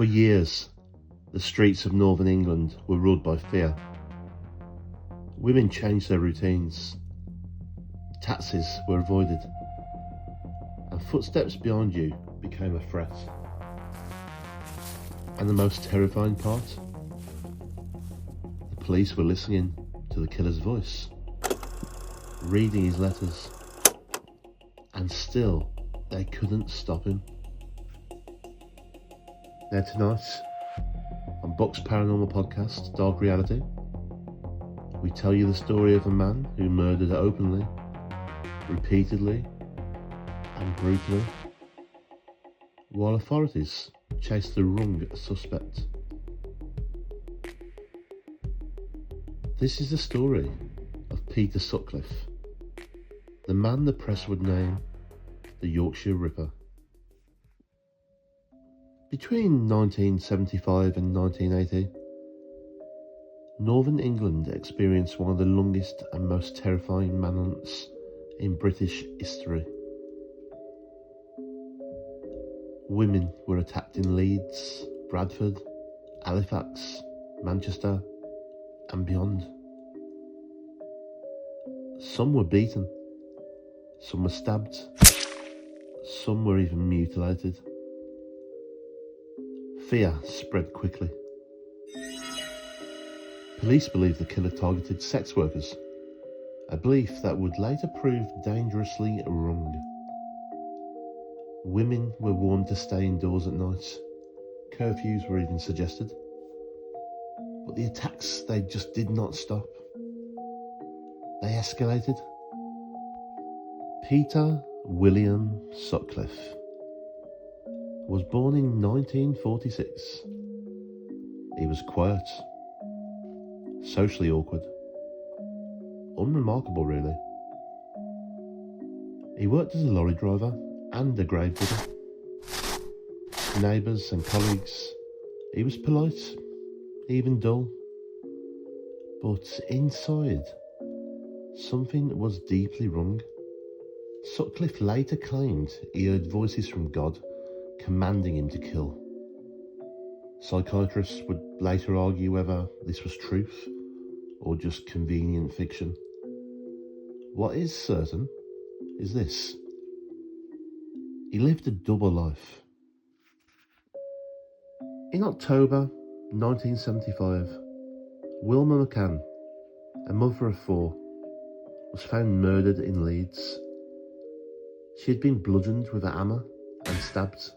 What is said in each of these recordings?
For years, the streets of northern England were ruled by fear. Women changed their routines. Taxis were avoided. And footsteps behind you became a threat. And the most terrifying part? The police were listening to the killer's voice, reading his letters, and still they couldn't stop him. Now tonight, on Buck's Paranormal Podcast, Dark Reality, we tell you the story of a man who murdered openly, repeatedly, and brutally, while authorities chased the wrong suspect. This is the story of Peter Sutcliffe, the man the press would name the Yorkshire Ripper. Between 1975 and 1980, Northern England experienced one of the longest and most terrifying manhunts in British history. Women were attacked in Leeds, Bradford, Halifax, Manchester, and beyond. Some were beaten, some were stabbed, some were even mutilated. Fear spread quickly. Police believed the killer targeted sex workers, a belief that would later prove dangerously wrong. Women were warned to stay indoors at night. Curfews were even suggested. But the attacks, they just did not stop. They escalated. Peter William Sutcliffe was born in 1946. He was quiet, socially awkward, unremarkable really. He worked as a lorry driver and a gravedigger. To neighbours and colleagues, he was polite, even dull. But inside, something was deeply wrong. Sutcliffe later claimed he heard voices from God commanding him to kill. Psychiatrists would later argue whether this was truth or just convenient fiction. What is certain is this: he lived a double life. In October 1975, Wilma McCann, a mother of four, was found murdered in Leeds. She had been bludgeoned with a hammer and stabbed.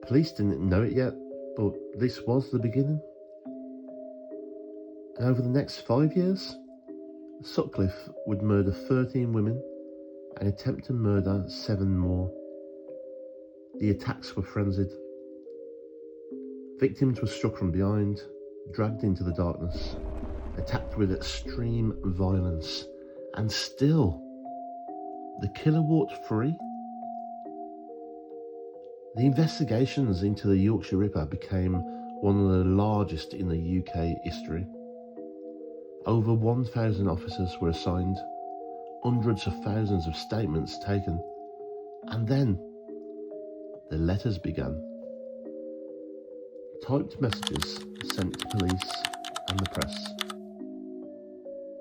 Police didn't know it yet, but this was the beginning. And over the next 5 years, Sutcliffe would murder 13 women and attempt to murder 7 more. The attacks were frenzied. Victims were struck from behind, dragged into the darkness, attacked with extreme violence, and still, the killer walked free. The investigations into the Yorkshire Ripper became one of the largest in the UK history. Over 1,000 officers were assigned, hundreds of thousands of statements taken, and then the letters began. Typed messages sent to police and the press.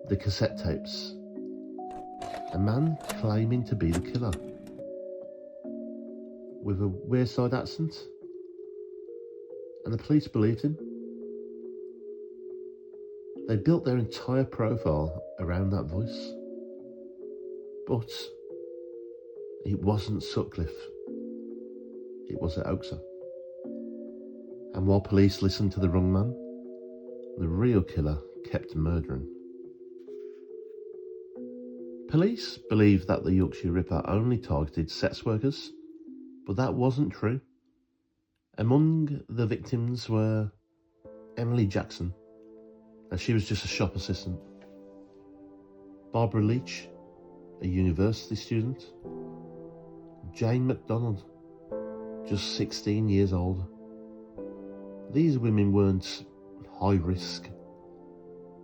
The cassette tapes. A man claiming to be the killer, with a Wearside accent, and the police believed him. They built their entire profile around that voice. But it wasn't Sutcliffe. It was a hoaxer. And while police listened to the wrong man, the real killer kept murdering. Police believed that the Yorkshire Ripper only targeted sex workers, but that wasn't true. Among the victims were Emily Jackson, and she was just a shop assistant. Barbara Leach, a university student. Jane MacDonald, just 16 years old. These women weren't high risk.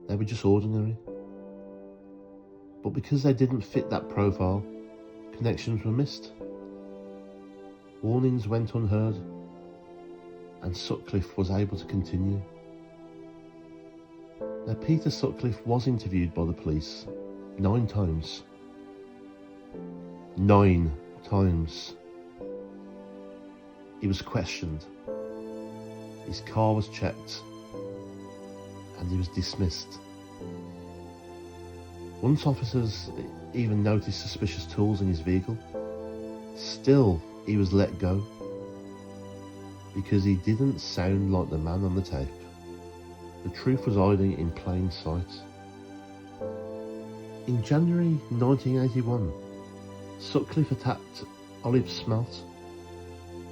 They were just ordinary. But because they didn't fit that profile, connections were missed. Warnings went unheard. and Sutcliffe was able to continue. Now, Peter Sutcliffe was interviewed by the police 9 times. 9 times. He was questioned. His car was checked. And he was dismissed. Once officers even noticed suspicious tools in his vehicle, still he was let go because he didn't sound like the man on the tape. The truth was hiding in plain sight. In January 1981, Sutcliffe attacked Olive Smelt,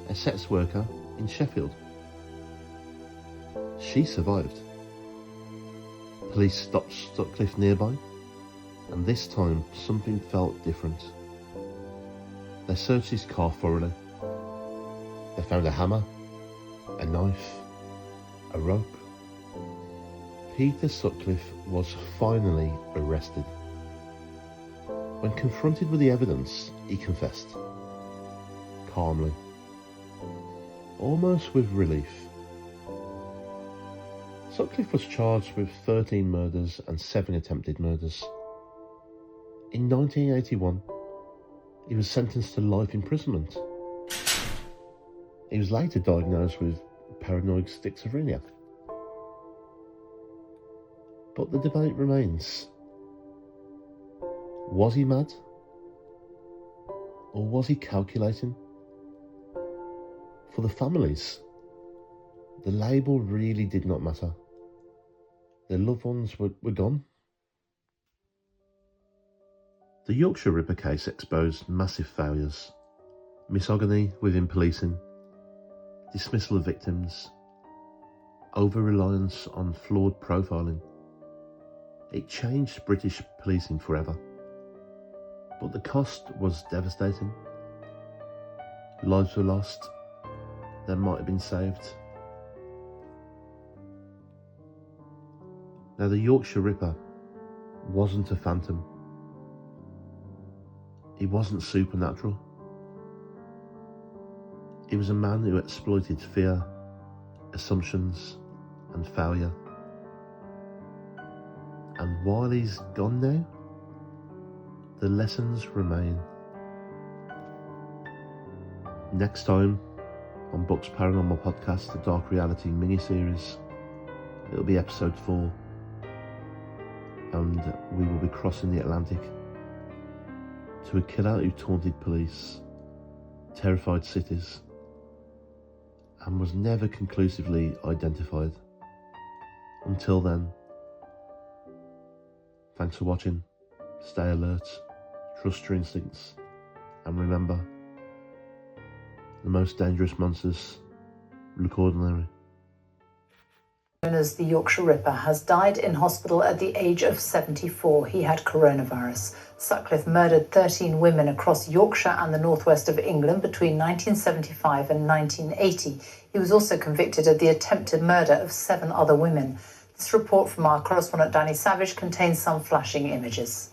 a sex worker in Sheffield. She survived. Police stopped Sutcliffe nearby, and this time something felt different. They searched his car thoroughly. They found a hammer, a knife, a rope. Peter Sutcliffe was finally arrested. When confronted with the evidence, he confessed. Calmly. Almost with relief. Sutcliffe was charged with 13 murders and 7 attempted murders. In 1981, he was sentenced to life imprisonment. He was later diagnosed with paranoid schizophrenia. But the debate remains. Was he mad? Or was he calculating? For the families, the label really did not matter. Their loved ones were gone. The Yorkshire Ripper case exposed massive failures, misogyny within policing, dismissal of victims, over-reliance on flawed profiling. It changed British policing forever. But the cost was devastating. Lives were lost that might have been saved. Now, the Yorkshire Ripper wasn't a phantom. He wasn't supernatural. He was a man who exploited fear, assumptions, and failure. And while he's gone now, the lessons remain. Next time on Book's Paranormal Podcast, the Dark Reality mini-series, it'll be episode 4. And we will be crossing the Atlantic to a killer who taunted police, terrified cities, and was never conclusively identified. Until then, thanks for watching, stay alert, trust your instincts, and remember, the most dangerous monsters look ordinary. Known as the Yorkshire Ripper, has died in hospital at the age of 74. He had coronavirus. Sutcliffe murdered 13 women across Yorkshire and the northwest of England between 1975 and 1980. He was also convicted of the attempted murder of 7 other women. This report from our correspondent Danny Savage contains some flashing images.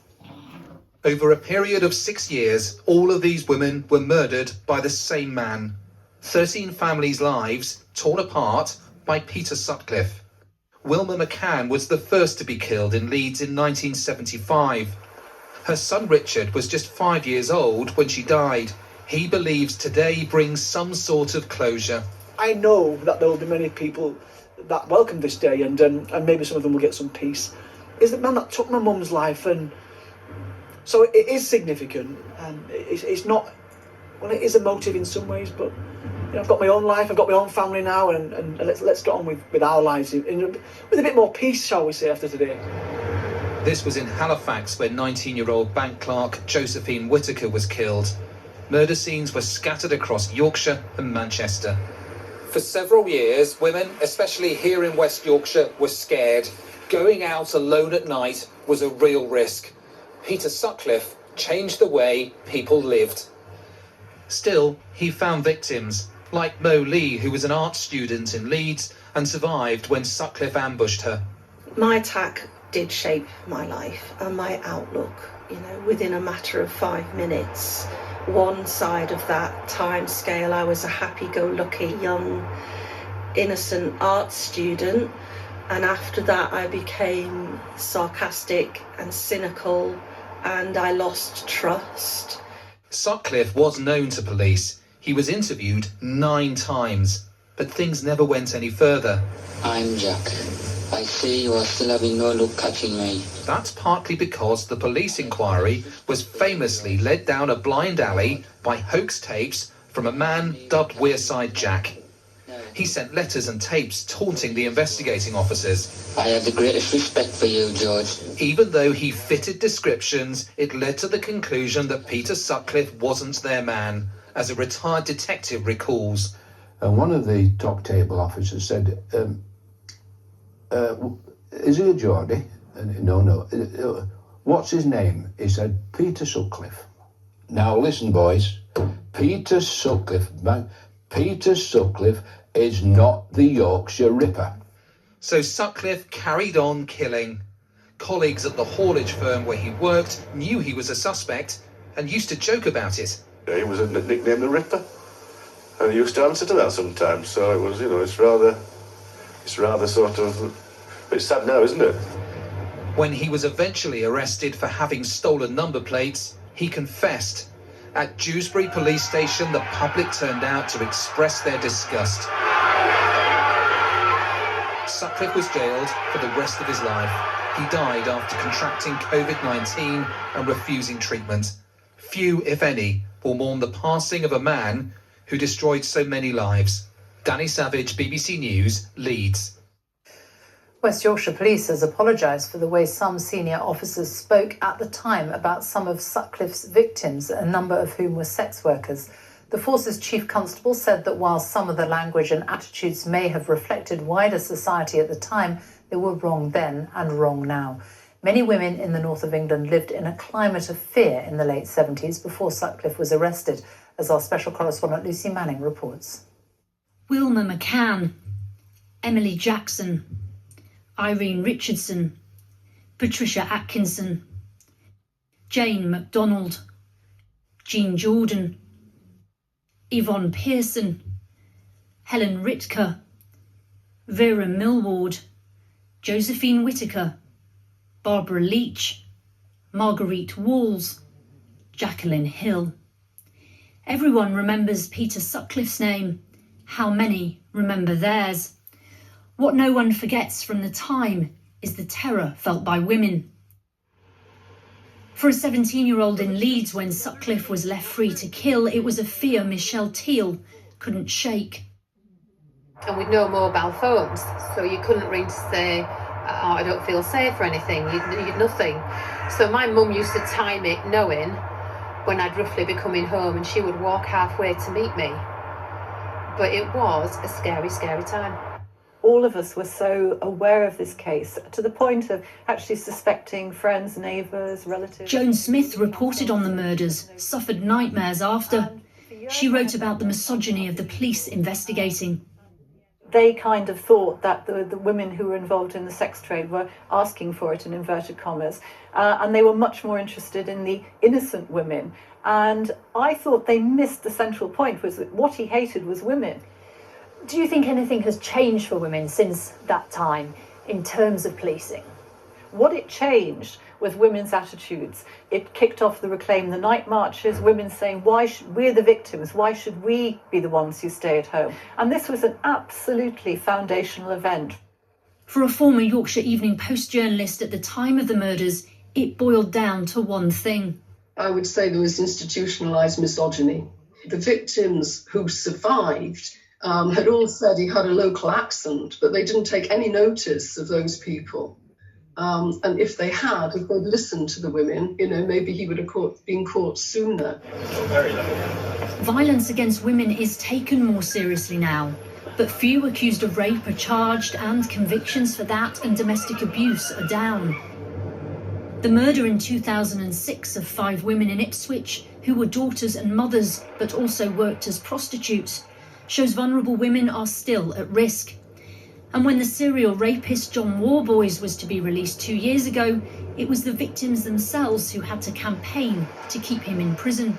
Over a period of 6 years, all of these women were murdered by the same man. 13 families' lives torn apart by Peter Sutcliffe. Wilma McCann was the first to be killed in Leeds in 1975. Her son Richard was just 5 years old when she died. He believes today brings some sort of closure. I know that there will be many people that welcome this day, and maybe some of them will get some peace. Is the man that took my mum's life, and so it is significant. It's not, well, it is a motive in some ways, but you know, I've got my own life, I've got my own family now, and let's get on with our lives with a bit more peace, shall we say, after today. This was in Halifax, where 19-year-old bank clerk Josephine Whittaker was killed. Murder scenes were scattered across Yorkshire and Manchester. For several years, women, especially here in West Yorkshire, were scared. Going out alone at night was a real risk. Peter Sutcliffe changed the way people lived. Still, he found victims, like Mo Lee, who was an art student in Leeds and survived when Sutcliffe ambushed her. My attack did shape my life and my outlook, within a matter of 5 minutes. One side of that time scale, I was a happy-go-lucky young innocent art student, and after that I became sarcastic and cynical, and I lost trust. Sutcliffe was known to police. He was interviewed 9 times, but things never went any further. I'm Jack. I see you are still having no luck catching me. That's partly because the police inquiry was famously led down a blind alley by hoax tapes from a man dubbed Wearside Jack. He sent letters and tapes taunting the investigating officers. I have the greatest respect for you, George. Even though he fitted descriptions, it led to the conclusion that Peter Sutcliffe wasn't their man, as a retired detective recalls. And one of the top table officers said, is he a Geordie? No. What's his name? He said, Peter Sutcliffe. Now listen, boys. Peter Sutcliffe is not the Yorkshire Ripper. So Sutcliffe carried on killing. Colleagues at the haulage firm where he worked knew he was a suspect and used to joke about it. He was nicknamed the Ripper, and he used to answer to that sometimes. So it was, it's rather sort of, it's sad now, isn't it? When he was eventually arrested for having stolen number plates, he confessed. At Dewsbury Police Station, the public turned out to express their disgust. Sutcliffe was jailed for the rest of his life. He died after contracting COVID-19 and refusing treatment. Few, if any, will mourn the passing of a man who destroyed so many lives. Danny Savage, BBC News, Leeds. West Yorkshire Police has apologised for the way some senior officers spoke at the time about some of Sutcliffe's victims, a number of whom were sex workers. The force's chief constable said that while some of the language and attitudes may have reflected wider society at the time, they were wrong then and wrong now. Many women in the north of England lived in a climate of fear in the late 70s before Sutcliffe was arrested, as our special correspondent Lucy Manning reports. Wilma McCann, Emily Jackson, Irene Richardson, Patricia Atkinson, Jane MacDonald, Jean Jordan, Yvonne Pearson, Helen Ritker, Vera Millward, Josephine Whittaker, Barbara Leach, Marguerite Walls, Jacqueline Hill. Everyone remembers Peter Sutcliffe's name. How many remember theirs? What no one forgets from the time is the terror felt by women. For a 17-year-old in Leeds, when Sutcliffe was left free to kill, it was a fear Michelle Teal couldn't shake. And we'd no mobile phones, so you couldn't ring to say, oh, I don't feel safe or anything. You'd nothing. So my mum used to time it knowing when I'd roughly be coming home, and she would walk halfway to meet me. But it was a scary, scary time. All of us were so aware of this case to the point of actually suspecting friends, neighbours, relatives. Joan Smith reported on the murders, suffered nightmares after. She wrote about the misogyny of the police investigating. They kind of thought that the women who were involved in the sex trade were asking for it in inverted commas, and they were much more interested in the innocent women. And I thought they missed the central point, was that what he hated was women. Do you think anything has changed for women since that time in terms of policing? What it changed was women's attitudes. It kicked off the Reclaim the Night marches, women saying, we're the victims, why should we be the ones who stay at home? And this was an absolutely foundational event. For a former Yorkshire Evening Post journalist at the time of the murders, it boiled down to one thing. I would say there was institutionalised misogyny. The victims who survived had all said he had a local accent, but they didn't take any notice of those people. And if they had, if they'd listened to the women, maybe he would have been caught sooner. Violence against women is taken more seriously now, but few accused of rape are charged, and convictions for that and domestic abuse are down. The murder in 2006 of 5 women in Ipswich, who were daughters and mothers, but also worked as prostitutes, shows vulnerable women are still at risk. And when the serial rapist John Warboys was to be released 2 years ago, it was the victims themselves who had to campaign to keep him in prison.